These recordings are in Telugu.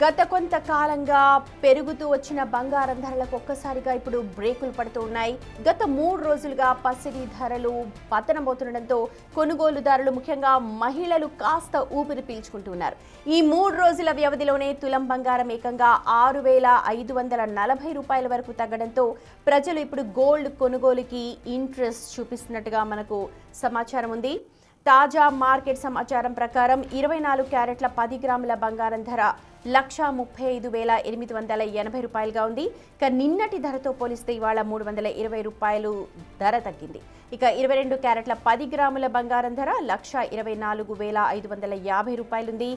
గత కొంతకాలంగా పెరుగుతూ వచ్చిన బంగారం ధరలకు ఒక్కసారిగా ఇప్పుడు బ్రేకులు పడుతూ ఉన్నాయి. గత 3 రోజులుగా పసిడి ధరలు పతనమవుతుండటంతో కొనుగోలుదారులు ముఖ్యంగా మహిళలు కాస్త ఊపిరి పీల్చుకుంటున్నారు. ఈ 3 రోజుల వ్యవధిలోనే తులం బంగారం ఏకంగా 6,540 రూపాయల వరకు తగ్గడంతో ప్రజలు ఇప్పుడు గోల్డ్ కొనుగోలుకి ఇంట్రెస్ట్ చూపిస్తున్నట్టుగా మనకు సమాచారం ఉంది. తాజా మార్కెట్ సమాచారం ప్రకారం 24 క్యారెట్ల 10 గ్రాముల బంగారం ధర 1,35,880 రూపాయలుగా ఉంది. ఇక నిన్నటి ధరతో పోలిస్తే ఇవాళ 320 రూపాయలు ధర తగ్గింది. ఇక 22 క్యారెట్ల 10 గ్రాముల బంగారం ధర 1,24,550 రూపాయలుంది.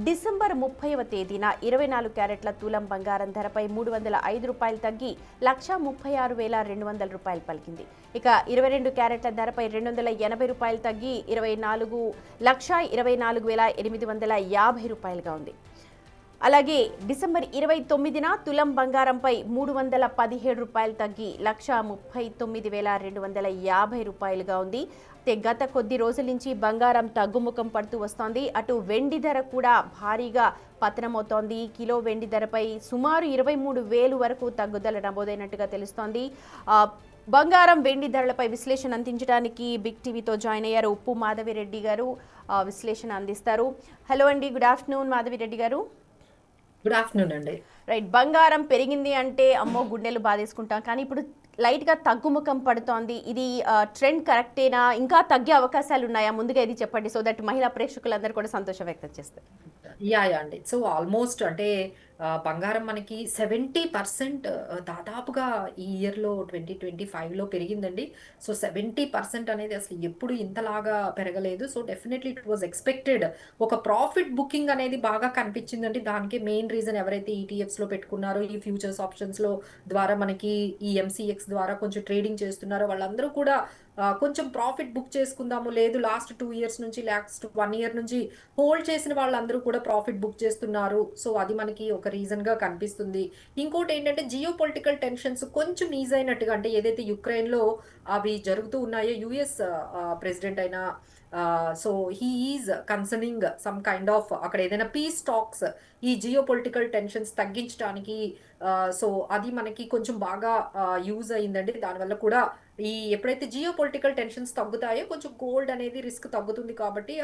డిసెంబర్ 30వ తేదీన 24 క్యారెట్ల తులం బంగారం ధరపై 305 రూపాయలు తగ్గి 1,36,200 రూపాయలు పలికింది. ఇక 22 క్యారెట్ల ధరపై 280 రూపాయలు తగ్గి 1,24,850 రూపాయలుగా ఉంది. అలాగే డిసెంబర్ 29న తులం బంగారంపై 317 రూపాయలు తగ్గి 1,39,250 రూపాయలుగా ఉంది. గత కొద్ది రోజుల నుంచి బంగారం తగ్గుముఖం పడుతూ వస్తోంది. అటు వెండి ధర కూడా భారీగా పతనమవుతోంది. కిలో వెండి ధరపై సుమారు 23,000 వరకు తగ్గుదల నమోదైనట్టుగా తెలుస్తోంది. బంగారం వెండి ధరలపై విశ్లేషణ అందించడానికి బిగ్ టీవీతో జాయిన్ అయ్యారు ఉప్పు మాధవిరెడ్డి గారు. విశ్లేషణ అందిస్తారు. హలో అండి, గుడ్ ఆఫ్టర్నూన్ మాధవిరెడ్డి గారు. గుడ్ ఆఫ్టర్నూన్ అండి. రైట్, బంగారం పెరిగింది అంటే అమ్మో గుండెలు బాధేసుకుంటాం, కానీ ఇప్పుడు లైట్గా తగ్గుముఖం పడుతోంది. ఇది ట్రెండ్ కరెక్టేనా? ఇంకా తగ్గే అవకాశాలు ఉన్నాయా? ముందుగా ఇది చెప్పండి, సో దట్ మహిళా ప్రేక్షకులందరూ కూడా సంతోషం వ్యక్తం చేస్తారు. యా అండి. సో ఆల్మోస్ట్ అంటే బంగారం మనకి 70% దాదాపుగా ఈ ఇయర్‌లో 2025లో పెరిగిందండి. సో 70% అనేది అసలు ఎప్పుడు ఇంతలాగా పెరగలేదు. So definitely it was expected. ఒక ప్రాఫిట్ బుకింగ్ అనేది బాగా కనిపించిందండి. దానికి మెయిన్ రీజన్ ఎవరైతే ఈటీఎఫ్స్‌లో పెట్టుకున్నారో, ఈ ఫ్యూచర్స్ ఆప్షన్స్‌లో ద్వారా మనకి ఈ ఎంసీఎక్స్ ద్వారా కొంచెం ట్రేడింగ్ చేస్తున్నారో వాళ్ళందరూ కూడా కొంచెం ప్రాఫిట్ బుక్ చేసుకుందాము, లేదు లాస్ట్ 2 ఇయర్స్ నుంచి, లాస్ట్ 1 ఇయర్ నుంచి హోల్డ్ చేసిన వాళ్ళందరూ కూడా ప్రాఫిట్ బుక్ చేస్తున్నారు. సో అది మనకి ఒక రీజన్‌గా కనిపిస్తుంది. ఇంకోటి ఏంటంటే జియో పొలిటికల్ టెన్షన్స్ కొంచెం ఈజ్ అయినట్టుగా, అంటే ఏదైతే యుక్రెయిన్‌లో అవి జరుగుతూ ఉన్నాయో, యూఎస్ ప్రెసిడెంట్ అయిన so he is concerning some kind of అక్కడ ఏదైనా పీస్ టాక్స్ ఈ జియో పొలిటికల్ టెన్షన్స్ తగ్గించడానికి. సో అది మనకి కొంచెం బాగా యూజ్ అయిందండి. దానివల్ల కూడా ఈ ఎప్పుడైతే జియో పొలిటికల్ టెన్షన్స్ తగ్గుతాయో కొంచెం గోల్డ్ అనేది రిస్క్ తగ్గుతుంది. కాబట్టి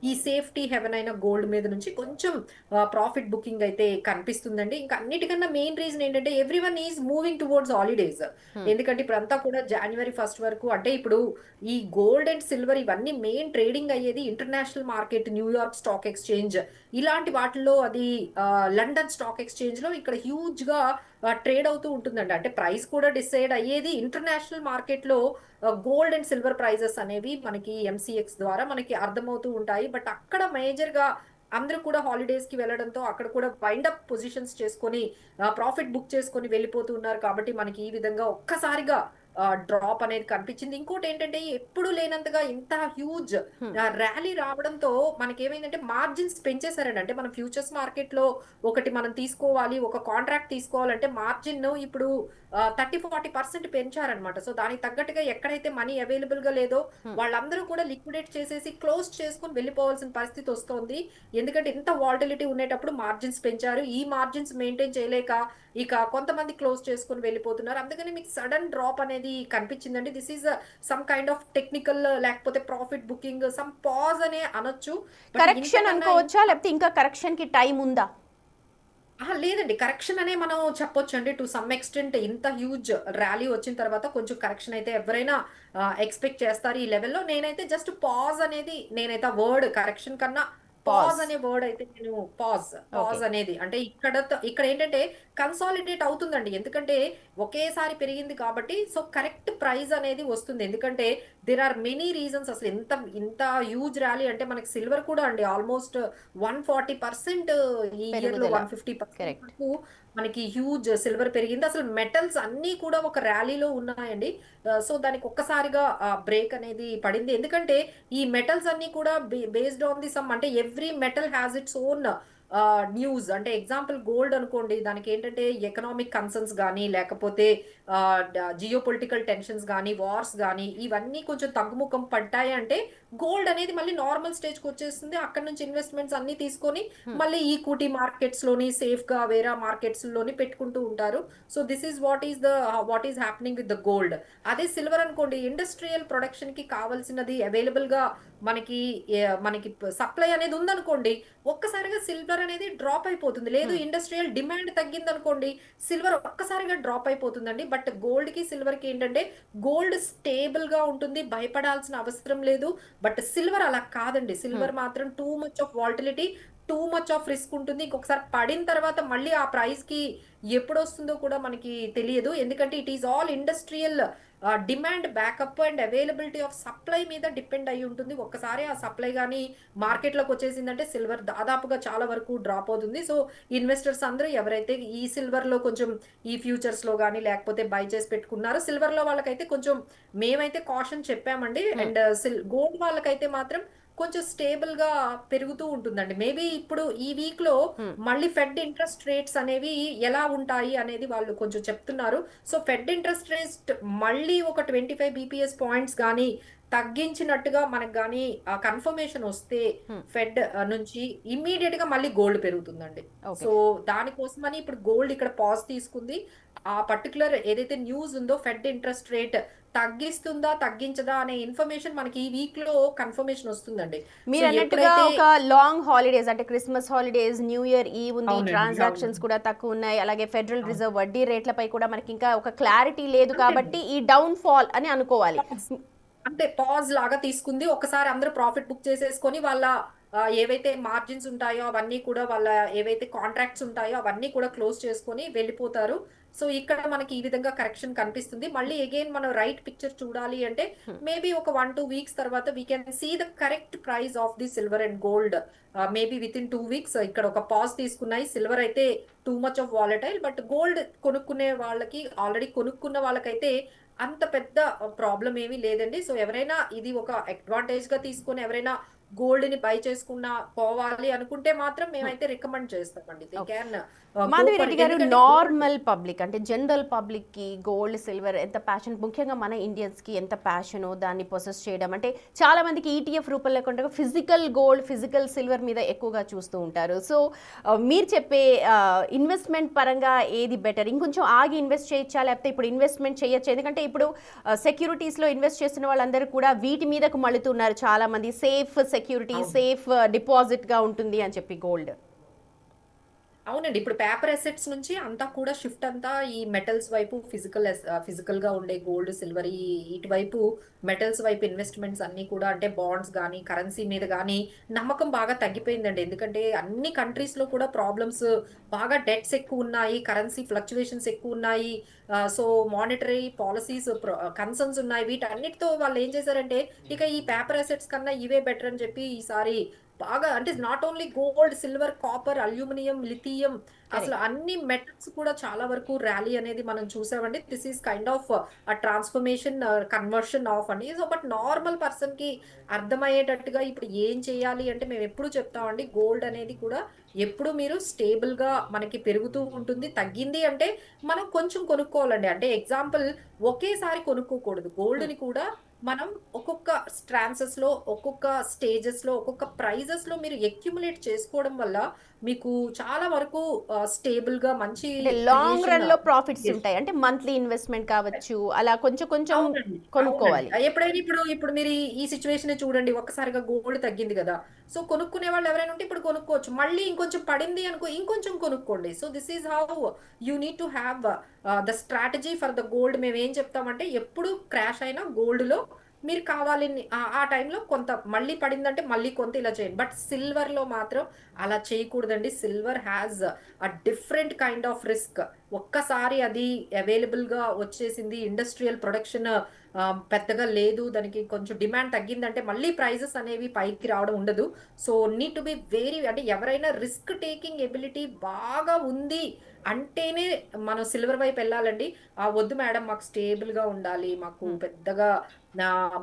ఈ సేఫ్టీ హెవెన్ అయిన గోల్డ్ మీద నుంచి కొంచెం ప్రాఫిట్ బుకింగ్ అయితే కనిపిస్తుందండి. ఇంకా అన్నిటికన్నా మెయిన్ రీజన్ ఏంటంటే everyone is moving towards holidays. ఎందుకంటే ఇప్పుడంతా కూడా January 1st వరకు, అంటే ఇప్పుడు ఈ గోల్డ్ అండ్ సిల్వర్ ఇవన్నీ మెయిన్ ట్రేడింగ్ అయ్యేది international market, New York stock exchange ఇలాంటి వాటిల్లో, అది లండన్ స్టాక్ ఎక్స్చేంజ్ లో ఇక్కడ హ్యూజ్ గా ట్రేడ్ అవుతూ ఉంటుందండి. అంటే ప్రైస్ కూడా డిసైడ్ అయ్యేది ఇంటర్నేషనల్ మార్కెట్ లో. గోల్డ్ అండ్ సిల్వర్ ప్రైజెస్ అనేవి మనకి ఎంసీఎక్స్ ద్వారా మనకి అర్థమవుతూ ఉంటాయి. బట్ అక్కడ మేజర్ గా అందరూ కూడా హాలిడేస్ కి వెళ్ళడంతో అక్కడ కూడా వైండ్ అప్ పొజిషన్స్ చేసుకొని ప్రాఫిట్ బుక్ చేసుకొని వెళ్ళిపోతూ ఉన్నారు. కాబట్టి మనకి ఈ విధంగా ఒక్కసారిగా డ్రాప్ అనేది కనిపించింది. ఇంకోటి ఏంటంటే ఎప్పుడు లేనంతగా ఇంత హ్యూజ్ ర్యాలీ రావడంతో మనకి ఏమైందంటే మార్జిన్స్ పెంచేశారండి. అంటే మనం ఫ్యూచర్స్ మార్కెట్ లో ఒకటి మనం తీసుకోవాలి, ఒక కాంట్రాక్ట్ తీసుకోవాలంటే మార్జిన్ ఇప్పుడు 30-40% పెంచారనమాట. సో దానికి తగ్గట్టుగా ఎక్కడైతే మనీ అవైలబుల్ గా లేదో వాళ్ళందరూ కూడా లిక్విడేట్ చేసేసి క్లోజ్ చేసుకుని వెళ్ళిపోవాల్సిన పరిస్థితి వస్తోంది. ఎందుకంటే ఇంత వాల్టిలిటీ ఉండేటప్పుడు మార్జిన్స్ పెంచారు. ఈ మార్జిన్స్ మెయింటైన్ చేయలేక ఇక కొంతమంది క్లోజ్ చేసుకుని వెళ్ళిపోతున్నారు. అందుకని మీకు సడన్ డ్రాప్ అనేది కనిపించిందండి. This is some kind of technical, లేకపోతే ప్రాఫిట్ బుకింగ్, సమ్ పాజ్ అనే అనొచ్చు. కరెక్షన్ అనుకోవచ్చా, లేకపోతే ఇంకా కరెక్షన్ కి టైం ఉందా? లేదండి, కరెక్షన్ అనే మనం చెప్పొచ్చు అండి. టు సమ్ ఎక్స్టెంట్ ఇంత హ్యూజ్ ర్యాలీ వచ్చిన తర్వాత కొంచెం కరెక్షన్ అయితే ఎవరైనా ఎక్స్పెక్ట్ చేస్తారు ఈ లెవెల్లో. నేనైతే జస్ట్ పాజ్ అనేది, నేనైతే ఆ వర్డ్ కరెక్షన్ కన్నా పాజ్ అనే వర్డ్ అయితే నేను పాజ్ అనేది, అంటే ఇక్కడ ఏంటంటే కన్సాలిడేట్ అవుతుందండి. ఎందుకంటే ఒకేసారి పెరిగింది కాబట్టి సో కరెక్ట్ ప్రైస్ అనేది వస్తుంది. ఎందుకంటే దేర్ ఆర్ మెనీ రీజన్స్. అసలు ఇంత ఇంత హ్యూజ్ ర్యాలీ అంటే మనకి సిల్వర్ కూడా అండి ఆల్మోస్ట్ 140% ఈ ఇయర్ లో 150% వరకు మనకి హ్యూజ్ సిల్వర్ పెరిగింది. అసలు మెటల్స్ అన్ని కూడా ఒక ర్యాలీలో ఉన్నాయండి. సో దానికి ఒక్కసారిగా బ్రేక్ అనేది పడింది. ఎందుకంటే ఈ మెటల్స్ అన్ని కూడా బేస్డ్ ఆన్ ది సమ్, అంటే every metal has its own news. అంటే ఎగ్జాంపుల్ గోల్డ్ అనుకోండి, దానికి ఏంటంటే ఎకనామిక్ కన్సర్న్స్ కానీ, లేకపోతే జియో పొలిటికల్ టెన్షన్స్ కానీ, వార్స్ కానీ ఇవన్నీ కొంచెం తగ్గుముఖం పడ్డాయి అంటే గోల్డ్ అనేది మళ్ళీ నార్మల్ స్టేజ్కి వచ్చేస్తుంది. అక్కడ నుంచి ఇన్వెస్ట్మెంట్స్ అన్ని తీసుకొని మళ్ళీ ఈక్విటీ మార్కెట్స్ లోని సేఫ్ గా వేరే మార్కెట్స్ లోని పెట్టుకుంటూ ఉంటారు. So this is what is happening with the gold. అదే సిల్వర్ అనుకోండి, ఇండస్ట్రియల్ ప్రొడక్షన్ కి కావాల్సినది అవైలబుల్ గా మనకి మనకి సప్లై అనేది ఉందనుకోండి, ఒక్కసారిగా సిల్వర్ అనేది డ్రాప్ అయిపోతుంది. లేదు ఇండస్ట్రియల్ డిమాండ్ తగ్గింది అనుకోండి, సిల్వర్ ఒక్కసారిగా డ్రాప్ అయిపోతుందండి. బట్ గోల్డ్ కి సిల్వర్ కి ఏంటంటే గోల్డ్ స్టేబుల్ గా ఉంటుంది, భయపడాల్సిన అవసరం లేదు. బట్ సిల్వర్ అలా కాదండి. సిల్వర్ మాత్రం two much of volatility, two much of risk ఉంటుంది. ఇంకొకసారి పడిన తర్వాత మళ్ళీ ఆ ప్రైస్ కి ఎప్పుడు వస్తుందో కూడా మనకి తెలియదు. ఎందుకంటే it is all industrial demand backup and availability of supply మీద డిపెండ్ అయి ఉంటుంది. ఒక్కసారి ఆ సప్లై కానీ మార్కెట్లోకి వచ్చేసిందంటే సిల్వర్ దాదాపుగా చాలా వరకు డ్రాప్ అవుతుంది. సో ఇన్వెస్టర్స్ అందరూ ఎవరైతే ఈ సిల్వర్ లో కొంచెం ఈ ఫ్యూచర్స్ లో కానీ లేకపోతే బై చేసి పెట్టుకున్నారో, సిల్వర్ లో వాళ్ళకైతే కొంచెం మేమైతే కాషన్ చెప్పామండి. అండ్ గోల్డ్ వాళ్ళకైతే మాత్రం కొంచెం స్టేబుల్ గా పెరుగుతూ ఉంటుందండి. మేబీ ఇప్పుడు ఈ వీక్ లో మళ్ళీ ఫెడ్ ఇంట్రెస్ట్ రేట్స్ అనేవి ఎలా ఉంటాయి అనేది వాళ్ళు కొంచెం చెప్తున్నారు. సో ఫెడ్ ఇంట్రెస్ట్ రేట్ మళ్ళీ ఒక 25 బీపీఎస్ పాయింట్స్ కానీ తగ్గించినట్టుగా మనకు కానీ కన్ఫర్మేషన్ వస్తే ఫెడ్ నుంచి ఇమ్మీడియట్ గా మళ్ళీ గోల్డ్ పెరుగుతుందండి. ఓకే. సో దానికోసమని ఇప్పుడు గోల్డ్ ఇక్కడ పాజ్ తీసుకుంది. ఆ పర్టికులర్ ఏదైతే న్యూస్ ఉందో ఫెడ్ ఇంట్రెస్ట్ రేట్ తగ్గిస్తుందా తగ్గించదా అనే ఇన్ఫర్మేషన్ మనకి ఈ వీక్ లో కన్ఫర్మేషన్ వస్తుందండి. మీరు సో అన్నట్టుగా ఎప్పుడైతే ఒక లాంగ్ హాలిడేస్ అంటే క్రిస్మస్ హాలిడేస్, న్యూ ఇయర్ ఈవ్ ఉంది, అవునండి, ట్రాన్సాక్షన్స్ అవునండి, కూడా తక్కువ ఉన్నాయి, అలాగే ఫెడరల్ అవును. రిజర్వ్ వడ్డీ రేట్లపై కూడా మనకి ఇంకా ఒక క్లారిటీ లేదు అంతేనండి. కాబట్టి ఈ డౌన్ ఫాల్ అని అనుకోవాలి. పాజ్ అంటే పాజ్ లాగా తీసుకుంది. ఒకసారి అందరూ ప్రాఫిట్ బుక్ చేసేసుకొని వాళ్ళ ఏవైతే మార్జిన్స్ ఉంటాయో అవన్నీ కూడా, వాళ్ళ ఏవైతే కాంట్రాక్ట్స్ ఉంటాయో అవన్నీ కూడా క్లోజ్ చేసుకొని వెళ్ళిపోతారు. సో ఇక్కడ మనకి ఈ విధంగా కరెక్షన్ కనిపిస్తుంది. మళ్ళీ అగైన్ మనం రైట్ పిక్చర్ చూడాలి అంటే మేబీ ఒక 1-2 వీక్స్ తర్వాత we can see the correct price of the silver and gold. Maybe within 2 weeks ఇక్కడ ఒక పాజ్ తీసుకున్నాయి. సిల్వర్ అయితే too much of volatile, but gold కొనుక్కునే వాళ్ళకి, ఆల్రెడీ కొనుక్కున్న వాళ్ళకైతే అంత పెద్ద ప్రాబ్లం ఏమీ లేదండి. సో ఎవరైనా ఇది ఒక అడ్వాంటేజ్ గా తీసుకొని ఎవరైనా గోల్డ్ ని బై చేసుకున్నా పోవాలి అనుకుంటే మాత్రం మేమైతే రికమెండ్ చేస్తామండి. They can go Madhavi for Reddy it. గారు, ఎందుకంటే గోల్డ్ నార్మల్ పబ్లిక్ అంటే జనరల్ పబ్లిక్ కి గోల్డ్ సిల్వర్ ఎంత ప్యాషన్, ముఖ్యంగా మన ఇండియన్స్ కి ఎంత ప్యాషన్ దాన్ని ప్రొసెస్ చేయడం అంటే చాలా మందికి ఈటీఎఫ్ రూపంలో లేకుండా ఫిజికల్ గోల్డ్, ఫిజికల్ సిల్వర్ మీద ఎక్కువగా చూస్తూ ఉంటారు. సో మీరు చెప్పే ఇన్వెస్ట్మెంట్ పరంగా ఏది బెటర్? ఇంకొంచెం ఆగి ఇన్వెస్ట్ చేయొచ్చా, లేకపోతే ఇప్పుడు ఇన్వెస్ట్మెంట్ చేయొచ్చు? ఎందుకంటే ఇప్పుడు సెక్యూరిటీస్ లో ఇన్వెస్ట్ చేస్తున్న వాళ్ళందరూ కూడా వీటి మీదకు మళ్ళుతున్నారు. చాలా మంది సేఫ్ సెక్యూరిటీ, అవును. సేఫ్ డిపాజిట్ గా ఉంటుంది అని చెప్పి గోల్డ్. అవునండి. ఇప్పుడు పేపర్ అసెట్స్ నుంచి అంతా కూడా షిఫ్ట్ అంతా ఈ మెటల్స్ వైపు, ఫిజికల్ గా ఉండే గోల్డ్, సిల్వర్ ఇటువైపు మెటల్స్ వైపు ఇన్వెస్ట్మెంట్స్ అన్ని కూడా, అంటే బాండ్స్ గానీ కరెన్సీ మీద గానీ నమ్మకం బాగా తగ్గిపోయిందండి. ఎందుకంటే అన్ని కంట్రీస్ లో కూడా ప్రాబ్లమ్స్, బాగా డెట్స్ ఎక్కువ ఉన్నాయి, కరెన్సీ ఫ్లక్చువేషన్స్ ఎక్కువ ఉన్నాయి. సో మానిటరీ పాలసీస్ కన్సర్న్స్ ఉన్నాయి. వీటన్నిటితో వాళ్ళు ఏం చేశారంటే ఇక ఈ పేపర్ అసెట్స్ కన్నా ఇవే బెటర్ అని చెప్పి ఈసారి బాగా, అంటే not only gold, silver, copper, aluminium, lithium, అసలు కరెక్ట్. అన్ని మెటల్స్ కూడా చాలా వరకు ర్యాలీ అనేది మనం చూసామండి. This is kind of transformation, conversion of అండి. సో బట్ నార్మల్ పర్సన్ కి అర్థమయ్యేటట్టుగా ఇప్పుడు ఏం చేయాలి అంటే మేము ఎప్పుడు చెప్తామండి, గోల్డ్ అనేది కూడా ఎప్పుడు మీరు స్టేబుల్ గా మనకి పెరుగుతూ ఉంటుంది. తగ్గింది అంటే మనం కొంచెం కొనుక్కోవాలండి. అంటే ఎగ్జాంపుల్ ఒకేసారి కొనుక్కోకూడదు. గోల్డ్ ని కూడా మనం ఒక్కొక్క ట్రాన్సెస్ లో, ఒక్కొక్క స్టేజెస్ లో, ఒక్కొక్క ప్రైజెస్ లో మీరు అక్యుములేట్ చేసుకోవడం వల్ల మీకు చాలా వరకు స్టేబుల్ గా మంచి అంటే లాంగ్ క్రియేషన్. రన్ లో ప్రాఫిట్స్ ఉంటాయి. అంటే మంత్లీ ఇన్వెస్ట్మెంట్ కావచ్చు, అలా కొంచెం కొంచెం అవునండి, అవునండి. కొనుక్కోవాలి. ఎప్పుడైనా ఇప్పుడు ఇప్పుడు మీరు ఈ సిచ్యువేషన్ చూడండి, ఒక్కసారిగా గోల్డ్ తగ్గింది కదా. సో కొనుక్కునే వాళ్ళు ఎవరైనా ఉంటే ఇప్పుడు కొనుక్కోవచ్చు. మళ్ళీ ఇంకొంచెం పడింది అనుకో, ఇంకొంచెం కొనుక్కోండి. So this is how you need to have the strategy for the gold. మేము ఏం చెప్తామంటే ఎప్పుడు క్రాష్ అయినా గోల్డ్ లో మీరు కావాలి ఆ టైంలో కొంత మళ్ళీ పడిందంటే మళ్ళీ కొంత ఇలా చేయండి. బట్ సిల్వర్ లో మాత్రం అలా చేయకూడదండి. Silver has a different kind of risk. ఒక్కసారి అది అవైలబుల్ గా వచ్చేసింది, ఇండస్ట్రియల్ ప్రొడక్షన్ పెద్దగా లేదు, దానికి కొంచెం డిమాండ్ తగ్గిందంటే మళ్ళీ ప్రైజెస్ అనేవి పైకి రావడం ఉండదు. So need to be very, అంటే ఎవరైనా రిస్క్ టేకింగ్ ఎబిలిటీ బాగా ఉంది అంటేనే మనం సిల్వర్ వైపు వెళ్ళాలండి. వద్దు మేడం మాకు స్టేబుల్ గా ఉండాలి, మాకు పెద్దగా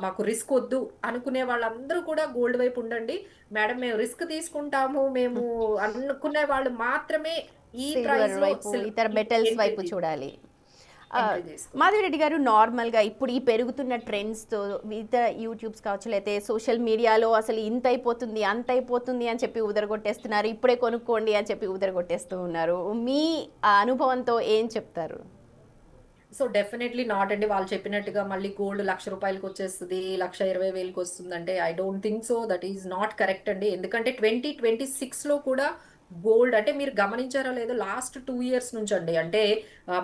మాకు రిస్క్ వద్దు అనుకునే వాళ్ళందరూ కూడా గోల్డ్ వైపు ఉండండి. మేడం మేము రిస్క్ తీసుకుంటాము మేము అనుకునే వాళ్ళు మాత్రమే ఈ సిల్వర్ ప్రైస్ లో వైపు, ఇతర మెటల్స్ వైపు చూడాలి. ఆ, ఎంట్రీ చేసుకోవచ్చు. మాధవిరెడ్డి గారు, నార్మల్గా ఇప్పుడు ఈ పెరుగుతున్న ట్రెండ్స్తో ఇతర యూట్యూబ్స్ కావచ్చు, లేకపోతే సోషల్ మీడియాలో అసలు ఇంత అయిపోతుంది అంత అయిపోతుంది అని చెప్పి ఉదరగొట్టేస్తున్నారు, ఇప్పుడే కొనుక్కోండి అని చెప్పి ఉదరగొట్టేస్తూ ఉన్నారు. మీ అనుభవంతో ఏం చెప్తారు? సో డెఫినెట్లీ నాట్ అండి. వాళ్ళు చెప్పినట్టుగా మళ్ళీ గోల్డ్ ₹1,00,000 వచ్చేస్తది, 1,20,000 వస్తుందంటే I don't think so. That is not correct అండి. ఎందుకంటే 2026లో కూడా గోల్డ్ అంటే మీరు గమనించారో లేదో లాస్ట్ 2 ఇయర్స్ నుంచండి. అంటే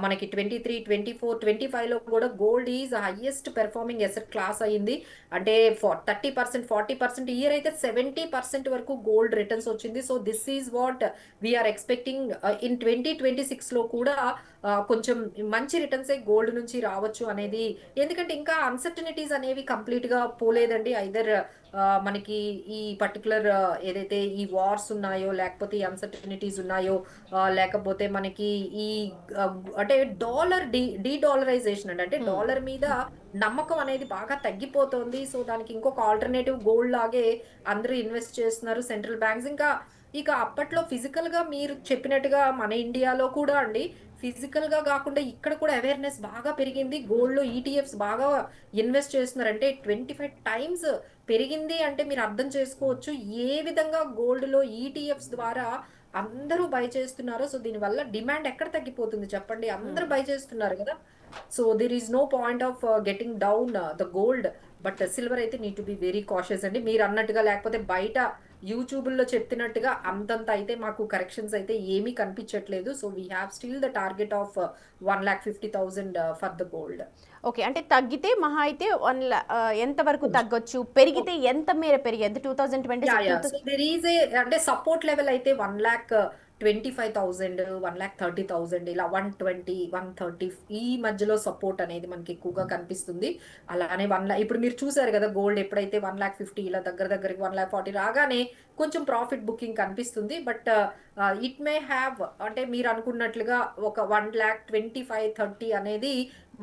మనకి 23, 24, 25లో కూడా gold is highest performing asset class అయింది. అంటే 30%, 40%, ఈ ఇయర్ అయితే 70% వరకు గోల్డ్ రిటర్న్స్ వచ్చింది. So this is what we're expecting in 2026లో కూడా కొంచెం మంచి రిటర్న్సే గోల్డ్ నుంచి రావచ్చు అనేది. ఎందుకంటే ఇంకా అన్సర్టనిటీస్ అనేవి కంప్లీట్ గా పోలేదండి. ఐదర్ మనకి ఈ పర్టికులర్ ఏదైతే ఈ వార్స్ ఉన్నాయో, లేకపోతే ఈ అన్సర్టనిటీస్ ఉన్నాయో, లేకపోతే మనకి ఈ ఆ, అంటే డాలర్ డీడాలరైజేషన్ అండి. అంటే హ్మ్. డాలర్ మీద నమ్మకం అనేది బాగా తగ్గిపోతుంది. సో దానికి ఇంకొక ఆల్టర్నేటివ్ గోల్డ్ లాగే అందరూ ఇన్వెస్ట్ చేస్తున్నారు సెంట్రల్ బ్యాంక్స్. ఇంకా ఇక అప్పట్లో ఫిజికల్ గా మీరు చెప్పినట్టుగా మన ఇండియాలో కూడా అండి, ఫిజికల్ గా కాకుండా ఇక్కడ కూడా అవేర్నెస్ బాగా పెరిగింది. గోల్డ్ లో ఈటీఎఫ్స్ బాగా ఇన్వెస్ట్ చేస్తున్నారు. అంటే 25 టైమ్స్ పెరిగింది అంటే మీరు అర్థం చేసుకోవచ్చు ఏ విధంగా గోల్డ్ లో ఈటీఎఫ్స్ ద్వారా అందరూ బై చేస్తున్నారు. సో దీని వల్ల డిమాండ్ ఎక్కడ తగ్గిపోతుంది చెప్పండి, అందరూ హ్మ్. బై చేస్తున్నారు కదా. So there is no point of getting down the gold. But silver అయితే need to be very cautious అండి. మీరు అన్నట్టుగా లేకపోతే బయట యూట్యూబుల్లో చెప్తున్నట్టుగా అంతంత అయితే మాకు కరెక్షన్స్ అయితే ఏమీ కనిపించట్లేదు. So we have still the target of 1,50,000 for the gold. Okay, అంటే తగ్గితే మహా అయితే ఎంత వరకు తగ్గొచ్చు, పెరిగితే ఎంత మేర పెరిగేది? Two thousand twenty yeah! Yeah! So six there is a అంటే సపోర్ట్ లెవెల్ అయితే 1,25,000, 1,30,000 ఇలా 120, 130 ఈ మధ్యలో సపోర్ట్ అనేది మనకి ఎక్కువగా కనిపిస్తుంది. అలానే ఇప్పుడు మీరు చూసారు కదా గోల్డ్ ఎప్పుడైతే 1,50,000 ఇలా దగ్గర దగ్గరకి 1,40,000 రాగానే కొంచెం ప్రాఫిట్ బుకింగ్ కనిపిస్తుంది. బట్ ఇట్ మే హ్యావ్ అంటే మీరు అనుకున్నట్లుగా ఒక 1,25,000, 30 అనేది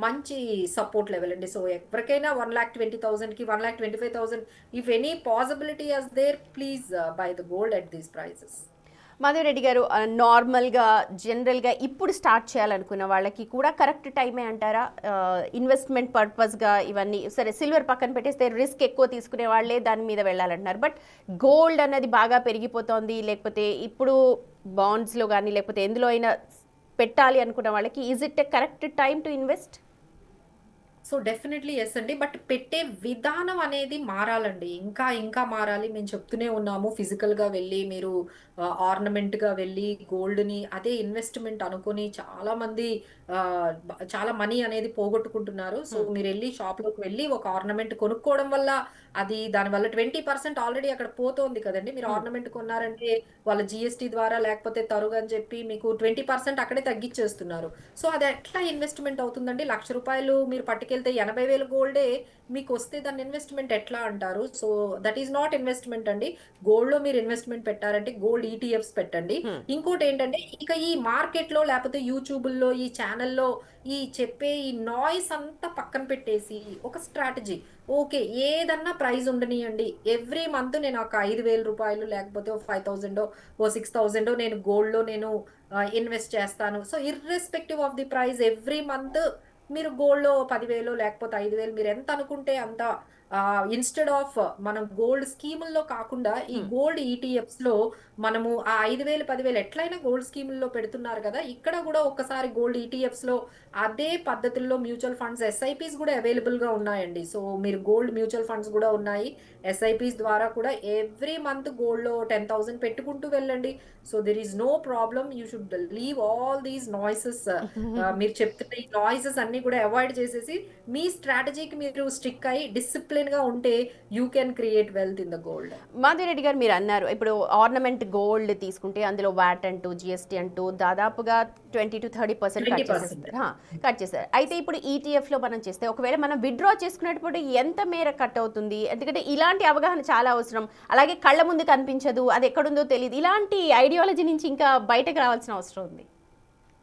మంచి సపోర్ట్ లెవెల్ అండి. సో ఎవరికైనా 1,20,000కి 1,25,000 if any possibility is there please buy the gold at these prices. Madhavareddy గారు, నార్మల్గా జనరల్గా ఇప్పుడు స్టార్ట్ చేయాలనుకున్న వాళ్ళకి కూడా కరెక్ట్ టైమే అంటారా? ఇన్వెస్ట్మెంట్ పర్పస్గా ఇవన్నీ సరే, సిల్వర్ పక్కన పెట్టేస్తే రిస్క్ ఎక్కువ తీసుకునే వాళ్ళే దాని మీద వెళ్ళాలంటున్నారు. బట్ గోల్డ్ అన్నది బాగా పెరిగిపోతోంది, లేకపోతే ఇప్పుడు బాండ్స్లో కానీ లేకపోతే ఎందులో అయినా పెట్టాలి అనుకున్న వాళ్ళకి is it a correct time to invest? So definitely yes అండి. బట్ పెట్టే విధానం అనేది మారాలండి. ఇంకా ఇంకా మారాలి. మేము చెప్తూనే ఉన్నాము. ఫిజికల్‌గా వెళ్లి మీరు ఆర్నమెంట్‌గా వెళ్లి గోల్డ్‌ని అదే ఇన్వెస్ట్‌మెంట్ అనుకోని చాలామంది చాలా మనీ అనేది పోగొట్టుకుంటున్నారు. సో హ్మ్. మీరెళ్లి షాప్‌లోకి వెళ్లి ఒక ఆర్నమెంట్ కొనుక్కోవడం వల్ల అది దానివల్ల 20% ఆల్రెడీ అక్కడ పోతోంది కదండీ. మీరు హ్మ్. ఆర్నమెంట్ కొన్నారంటే వాళ్ళ జీఎస్టీ ద్వారా లేకపోతే తరుగని చెప్పి మీకు 20% అక్కడే తగ్గిచ్చేస్తున్నారు. సో అది ఎట్లా ఇన్వెస్ట్‌మెంట్ అవుతుందండి? ₹1,00,000 మీరు పట్టుకెళ్తే 80,000 గోల్డే మీకొస్తే దాన్ని ఇన్వెస్ట్‌మెంట్ ఎట్లా అంటారు? So that is not investment అండి. గోల్డ్‌లో మీరు ఇన్వెస్ట్‌మెంట్ పెట్టారంటే గోల్డ్ ఈటీఎఫ్స్ పెట్టండి. హ్మ్. ఇంకోటేంటంటే ఇక ఈ మార్కెట్‌లో లేపోతే యూట్యూబుల్లో, ఈ ఛానెల్‌లో ఈ చెప్పే ఈ నాయిస్ అంతా పక్కన పెట్టేసి ఒక స్ట్రాటజీ. ఓకే. ఏదన్నా ప్రైజ్ ఉండనియండి. ఎవ్రీ మంత్ నేను ఒక ₹5,000 లేకపోతే ఓ 5,000 ఓ 6,000 నేను గోల్డ్‌లో నేను ఇన్వెస్ట్ చేస్తాను. So irrespective of the price every month మీరు గోల్డ్‌లో 10,000 లేకపోతే 5,000 మీరెంత అనుకుంటే అంత ఇన్‌స్టెడ్ ఆఫ్ మనం గోల్డ్ స్కీముల్లో కాకుండా ఈ హ్మ్. గోల్డ్ ఈటీఎఫ్స్‌లో మనము ఆ 5,000, 10,000 ఎట్లైనా గోల్డ్ స్కీముల్లో పెడుతున్నారు కదా. ఇక్కడ గూడా ఒక్కసారి గోల్డ్ ఈటీఎఫ్స్‌లో అదే పద్ధతుల్లో మ్యూచువల్ ఫండ్స్, ఎస్ఐపీస్ గూడా అవైలబుల్‌గా ఉన్నాయండి. సో మీరు గోల్డ్ మ్యూచువల్ ఫండ్స్ గూడా ఉన్నాయి. ఎస్ఐపీస్ ద్వారా కూడా ఎవ్రీ మంత్ గోల్డ్‌లో 10,000 పెట్టుకుంటూ వెళ్ళండి. So there is no problem. You should leave all these noises. మీరు చెప్తున్న ఈ నాయిసెస్ అన్నీ కూడా అవాయిడ్ చేసేసి మీ స్ట్రాటజీకి మీరు స్టిక్ అయ్యి డిసిప్లిన్‌గా ఉంటే you can create wealth in the gold. Madhavi Reddy గారు, మీరు అన్నారు ఇప్పుడు ఆర్నమెంట్ గోల్డ్ తీసుకుంటే అందులో వ్యాట్ అంటూ జిఎస్టీ అంటూ దాదాపుగా 20-30% కట్ 20%. చేసేస్తారు. కట్ చేస్తారు. అయితే ఇప్పుడు ఈటీఎఫ్లో మనం చేస్తే ఒకవేళ మనం విత్డ్రా చేసుకునేటప్పుడు ఎంత మేర కట్ అవుతుంది? ఎందుకంటే ఇలాంటి అవగాహన చాలా అవసరం. అలాగే కళ్ళ ముందు కనిపించదు, అది ఎక్కడుందో తెలియదు. ఇలాంటి ఐడియాలజీ నుంచి ఇంకా బయటకు రావాల్సిన అవసరం ఉంది.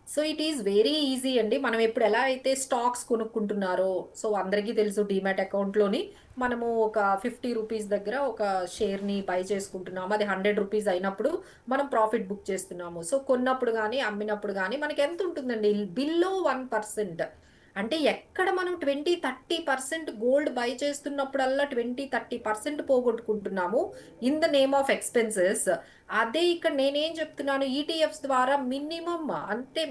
So it is very easy అండి. మనం ఇప్పుడు ఎలా అయితే స్టాక్స్ కొనుక్కుంటున్నారో, సో అందరికీ తెలుసు డీమ్యాట్ అకౌంట్‌లోని మనము ఒక ₹50 దగ్గర ఒక షేర్‌ని బై చేసుకుంటున్నాము. అది ₹100 అయినప్పుడు మనం ప్రాఫిట్ బుక్ చేస్తున్నాము. సో కొన్నప్పుడు గాని, అమ్మినప్పుడు గాని మనకెంతుంటుందండి? బిలో 1%. అంటే ఎక్కడ మనం 20-30% గోల్డ్ బై చేస్తున్నప్పుడల్లా 20-30% పోగొట్టుకుంటున్నాము in the name of expenses. అదే ఇక్కడ నేనేం చెప్తున్నాను, ఈటీఎఫ్స్ ద్వారా మినిమం అంటే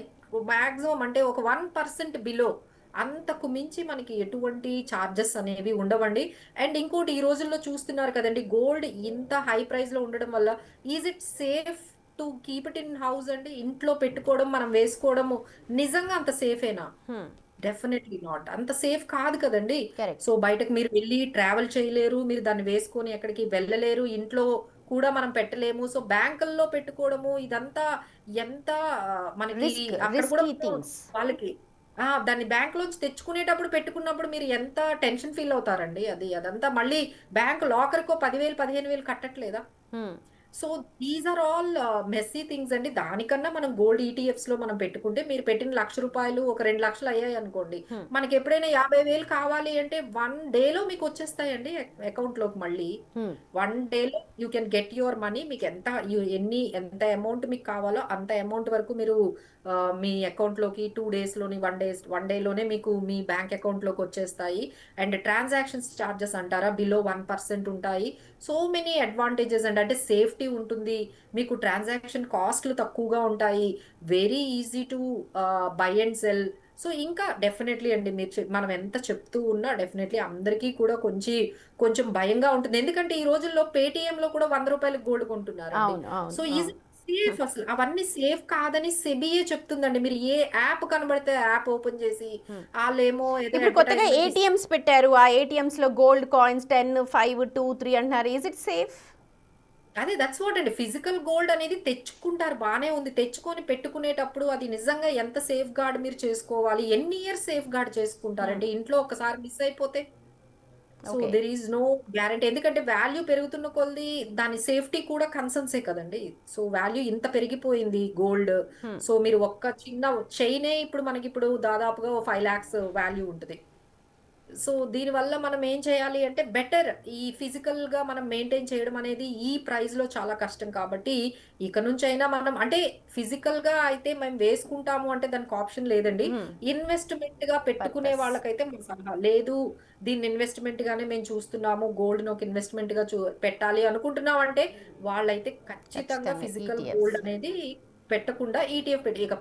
మాక్సిమం అంటే ఒక 1% బిలో, అంతకు మించి మనకి ఎటువంటి చార్జెస్ అనేవి ఉండవండి. అండ్ ఇంకోటి ఈ రోజుల్లో చూస్తున్నారు కదండి, గోల్డ్ ఇంత హై ప్రైస్ లో ఉండడం వల్ల is it safe to keep it in house అండి? ఇంట్లో పెట్టుకోవడం, మనం వేసుకోవడము నిజంగా అంత సేఫేనా? Definitely not. అంత సేఫ్ కాదు కదండి. So correct. బయటకు మీరు వెళ్ళి ట్రావెల్ చేయలేరు, మీరు దాన్ని వేసుకొని ఎక్కడికి వెళ్ళలేరు, ఇంట్లో కూడా మనం పెట్టలేము. సో బ్యాంకుల్లో పెట్టుకోవడము ఇదంతా ఎంత మనకి అక్కడ కూడా రిస్కీ మనం థింగ్స్. వాళ్ళకి దాన్ని బ్యాంక్ లోంచి తెచ్చుకునేటప్పుడు పెట్టుకున్నప్పుడు మీరు ఎంత టెన్షన్ ఫీల్ అవుతారండి. అదంతా మళ్ళీ బ్యాంక్ లాకర్కో 10,000 15,000 కట్టట్లేదా? So these are all messy things అండి. దానికన్నా మనం గోల్డ్ ఈటీఎఫ్స్ లో మనం పెట్టుకుంటే, మీరు పెట్టిన ₹1,00,000 ఒక 2,00,000 అయ్యాయి అనుకోండి, మనకి ఎప్పుడైనా 50,000 కావాలి అంటే 1 డేలో మీకు వచ్చేస్తాయండి అకౌంట్ లోకి మళ్ళీ. 1 డేలో you can get your money. మీకు ఎంత అమౌంట్ మీకు కావాలో అంత అమౌంట్ వరకు మీరు మీ అకౌంట్ లోకి 2 డేస్ లోని 1 డేలోనే మీకు మీ బ్యాంక్ అకౌంట్ లోకి వచ్చేస్తాయి. అండ్ ట్రాన్సాక్షన్స్ చార్జెస్ అంటారా, బిలో 1% ఉంటాయి. సో మెనీ అడ్వాంటేజెస్ అండి. అంటే సేఫ్టీ ఉంటుంది, మీకు ట్రాన్సాక్షన్ కాస్ట్లు తక్కువగా ఉంటాయి, very easy to buy and cell. So ఇంకా డెఫినెట్లీ అండి, మనం ఎంత చెప్తూ ఉన్నా డెఫినెట్లీ అందరికీ కూడా కొంచెం భయంగా ఉంటుంది. ఎందుకంటే ఈ రోజుల్లో పేటిఎం లో కూడా ₹100 గోల్డ్ కొంటున్నారండి. అవును, అవును, సో ఈజీ అవును. సేఫ్, అసలు అవన్నీ సేఫ్ కాదని సెబియే చెప్తుందండి. మీరు ఏ యాప్ కనబడితే యాప్ ఓపెన్ చేసి వాళ్ళేమో ఏదో ఇప్పుడు కొత్తగా అడ్వర్టైజ్మెంట్ ఏటీఎంస్ పెట్టారు. ఆ ఏటీఎంస్ లో గోల్డ్ కాయిన్స్ 10, 5, 2, 3 అంటున్నారు. Is it safe? అదే దట్స్ వాట్ అండి. ఫిజికల్ గోల్డ్ అనేది తెచ్చుకుంటారు, బానే ఉంది. తెచ్చుకొని పెట్టుకునేటప్పుడు అది నిజంగా ఎంత సేఫ్ గార్డ్ మీరు చేసుకోవాలి, ఎన్ని ఇయర్స్ సేఫ్ గార్డ్ చేసుకుంటారండి? ఇంట్లో ఒకసారి మిస్ అయిపోతే so okay. There is no guarantee. ఎందుకంటే వాల్యూ పెరుగుతున్న కొద్దీ దాని సేఫ్టీ కూడా కన్సర్న్సే కదండి. సో వాల్యూ ఇంత పెరిగిపోయింది గోల్డ్. సో మీరు ఒక్క చిన్న చైనే ఇప్పుడు మనకి ఇప్పుడు దాదాపుగా 5 lakhs వాల్యూ ఉంటుంది. సో దీనివల్ల మనం ఏం చేయాలి అంటే బెటర్ ఈ ఫిజికల్ గా మనం మెయింటైన్ చేయడం అనేది ఈ ప్రైస్ లో చాలా కష్టం కాబట్టి, ఇక నుంచైనా మనం అంటే ఫిజికల్ గా అయితే మేము వేసుకుంటాము అంటే దానికి ఆప్షన్ లేదండి. ఇన్వెస్ట్మెంట్ గా పెట్టుకునే పర్పస్. వాళ్ళకైతే మా సలహా లేదు, దీన్ని ఇన్వెస్ట్మెంట్ గానే మేము చూస్తున్నాము, గోల్డ్ ను ఒక ఇన్వెస్ట్మెంట్ గా పెట్టాలి అనుకుంటున్నాం అంటే వాళ్ళైతే ఖచ్చితంగా ఖచ్చితంగా ఫిజికల్ ఈటీఎఫ్స్. గోల్డ్ అనేది పెట్టకుండా ఈటీఎఫ్ పెట్టి, ఇక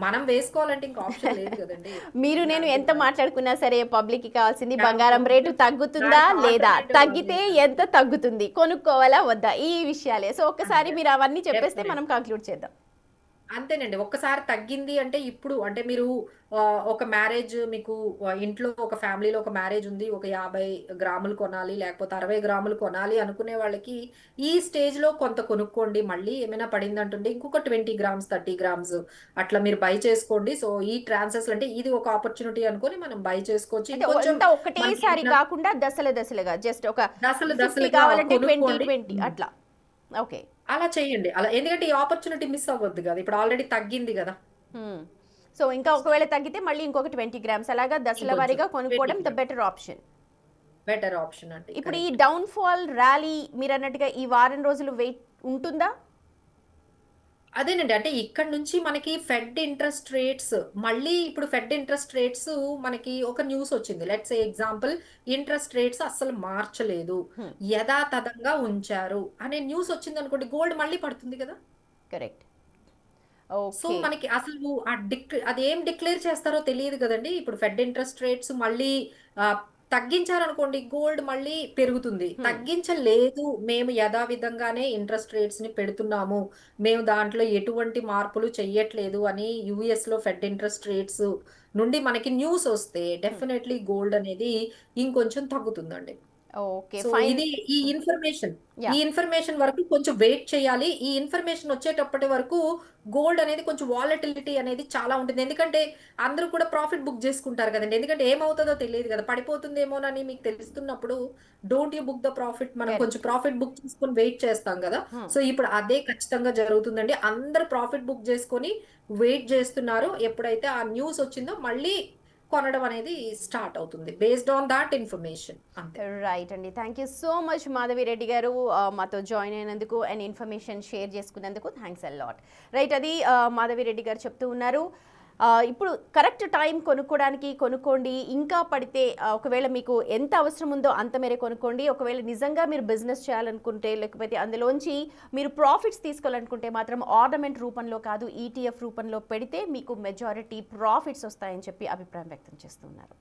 మనం వేసుకోవాలంటే ఇంకా ఆప్షన్ లేదు కదండి. మీరు నేను దానికి ఎంత మాట్లాడుకున్నా సరే పబ్లిక్‌కి కావాల్సింది బంగారం దానికి రేటు తగ్గుతుందా దానికి లేదా? ఆల్టర్‌నేటివ్ తగ్గితే ఎంత తగ్గుతుంది? కొనుక్కోవాలా వద్దా? ఈ విషయాలే. సో ఒక్కసారి అంతే. మీరు అవన్నీ చెప్పేస్తే మనం డెఫినెట్‌లీ. కంక్లూడ్ చేద్దాం. అంతేనండి. ఒక్కసారి తగ్గింది అంటే ఇప్పుడు అంటే మీరు ఒక మ్యారేజ్ మీకు ఇంట్లో ఒక ఫ్యామిలీలో ఒక మ్యారేజ్ ఉంది. ఒక 50 గ్రాములు కొనాలి, లేకపోతే 60 గ్రాములు కొనాలి అనుకునే వాళ్ళకి ఈ స్టేజ్‌లో కొంత కొనుక్కోండి. మళ్ళీ ఏమైనా పడిందంటుంటే ఇంకొక 20 గ్రామ్స్, 30 గ్రామ్స్ అట్లా మీరు బై చేసుకోండి. సో ఈ ట్రాన్సెస్‌లు అంటే ఇది ఒక ఆపర్చునిటీ అనుకోని మనం బై చేసుకోవచ్చు. అంటే ఇంకొంచెం అంతా మనకి ఒకటేసారి కాకుండా దశలుగా జస్ట్ ఒక దశలు 50 దశలుగా కావాలంటే 20, కొనుక్కోండి. 20 అట్లా. ఓకే. అలా చేయండి. అలా ఎందుకంటే ఈ ఆపర్చునిటీ మిస్ అవ్వద్దు గదా! ఇప్పుడు ఆల్రెడీ తగ్గింది గదా! హ్మ్. సో ఇంకా ఒకవేళ తగ్గితే మళ్ళీ ఇంకొక 20 గ్రామ్స్ అలాగా దశల ఇంకొంచెం వారీగా 20 కొనుక్కోవడం the grams better option. Better option అండి. ఇప్పుడు ఈ కరెక్ట్. డౌన్ ఫాల్ ర్యాలీ మీరన్నట్టుగా ఈ వారం రోజులు వెయిట్ ఉంటుందా? అదేనండి. అంటే ఇక్కడి నుంచి మనకి ఫెడ్ ఇంట్రెస్ట్ రేట్స్ మళ్ళీ ఇప్పుడు ఫెడ్ ఇంట్రెస్ట్ రేట్స్ మనకి ఒక న్యూస్ వచ్చింది. Let's say example, interest rates అస్సలు మార్చలేదు, హ్మ్. యథాతథంగా ఉంచారు అనే న్యూస్ వచ్చిందనుకోండి, గోల్డ్ మళ్ళీ పడుతుంది కదా! కరెక్ట్. So okay. మనకి అసలు అదేం డిక్లేర్ చేస్తారో తెలియదు కదండీ. ఇప్పుడు ఫెడ్ ఇంట్రెస్ట్ రేట్స్ మళ్ళీ ఆహ్, తగ్గించారనుకోండి, గోల్డ్ మళ్ళీ పెరుగుతుంది. హ్మ్. తగ్గించలేదు, మేము యథావిధంగానే ఇంట్రెస్ట్ రేట్స్‌ని పెడుతున్నాము, మేము దాంట్లో ఎటువంటి మార్పులు చెయ్యట్లేదు అని యూఎస్‌లో ఫెడ్ ఇంట్రెస్ట్ రేట్స్ నుండి మనకి న్యూస్ వస్తే హ్మ్. డెఫినైట్‌లీ గోల్డ్ అనేది ఇంకొంచెం తగ్గుతుందండి. ఓకే. So fine. ఇది ఈ ఇన్ఫర్మేషన్ ఈ యాహ్! ఇన్ఫర్మేషన్ వరకు కొంచెం వెయిట్ చేయాలి. ఈ ఇన్ఫర్మేషన్ వచ్చేటప్పటి వరకు గోల్డ్ అనేది కొంచెం వాలటిలిటీ అనేది చాలా ఉంటుంది. ఎందుకంటే అందరూ కూడా ప్రాఫిట్ బుక్ చేసుకుంటారు కదండీ. ఎందుకంటే ఏమవుతదో తెలీదు కదా! పడిపోతుందేమోనని మీకు తెలుస్తున్నప్పుడు don't you book the profit, మనం కొంచెం కరెక్ట్. ప్రాఫిట్ బుక్ చేసుకొని వెయిట్ చేస్తాం కదా! హ్మ్. సో ఇప్పుడు అదే ఖచ్చితంగా జరుగుతుందండి. అందరూ ప్రాఫిట్ బుక్ చేసుకొని వెయిట్ చేస్తున్నారు. ఎప్పుడైతే ఆ న్యూస్ వచ్చిందో మళ్ళీ కొనడం అనేది స్టార్ట్ అవుతుంది. బేస్డ్ ఆన్ థాట్ ఇన్ఫర్మేషన్ అంతే. రైట్ అండి. Thank you so much Madhavi Reddy గారు మాతో జాయిన్ అయినందుకు అండ్ ఇన్ఫర్మేషన్ షేర్ చేసుకున్నందుకు థ్యాంక్స్ ఎ లాట్. రైట్, అది మాధవిరెడ్డి గారు చెప్తూ ఉన్నారు. ఇప్పుడు కరెక్ట్ టైం కొనుక్కోండి. ఇంకా పడితే ఒకవేళ మీకు ఎంత అవసరం ఉందో అంత మేరే కొనుక్కోండి. ఒకవేళ నిజంగా మీరు బిజినెస్ చేయాలనుకుంటే, లేకపోతే అందులోంచి మీరు ప్రాఫిట్స్ తీసుకోవాలనుకుంటే మాత్రం ఆర్నమెంట్ రూపంలో కాదు, ఈటీఎఫ్ రూపంలో పెడితే మీకు మెజారిటీ ప్రాఫిట్స్ వస్తాయని చెప్పి అభిప్రాయం వ్యక్తం చేస్తున్నారు.